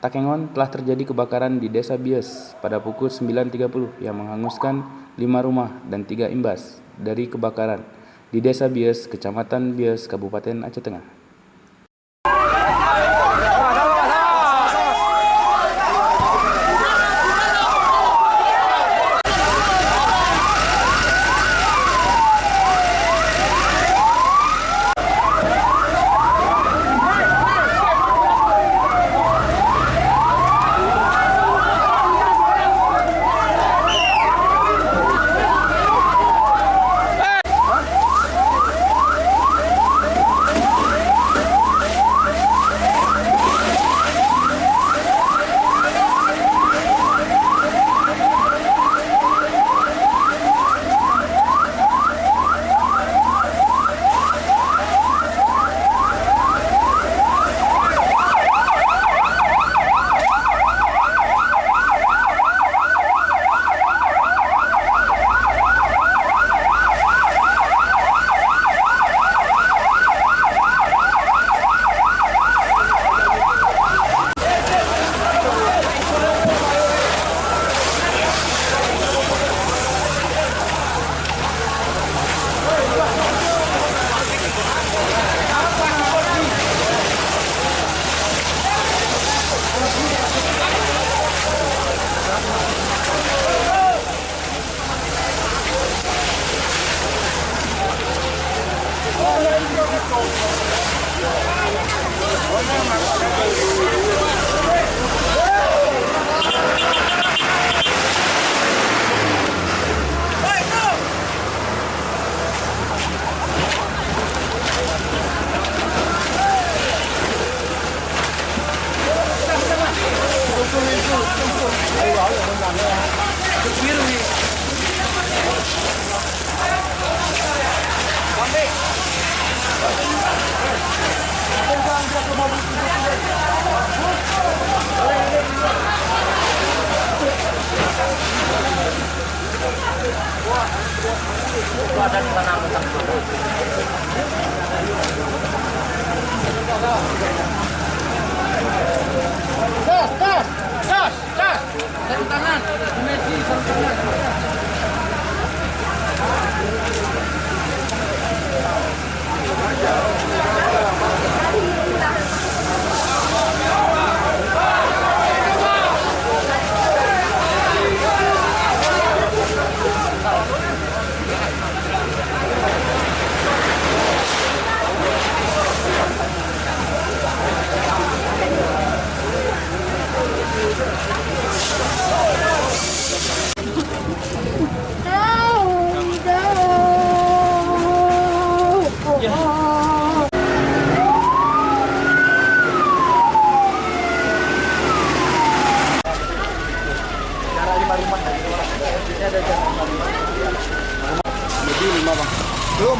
Takengon telah terjadi kebakaran di Desa Bies pada pukul 9.30 yang menghanguskan 5 rumah dan 3 imbas dari kebakaran di Desa Bies, Kecamatan Bies, Kabupaten Aceh Tengah. Satu tangan, dimensi satu tangan.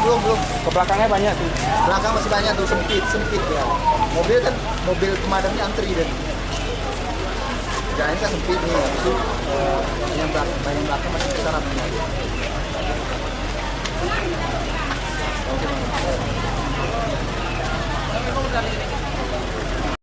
Belum. Ke belakangnya banyak tuh. Belakang masih banyak tuh, sempit ya. Mobil pemadamnya antri dan jalannya kan sempit nih. Itu yang belakang masih besar apinya. Oke, Bang.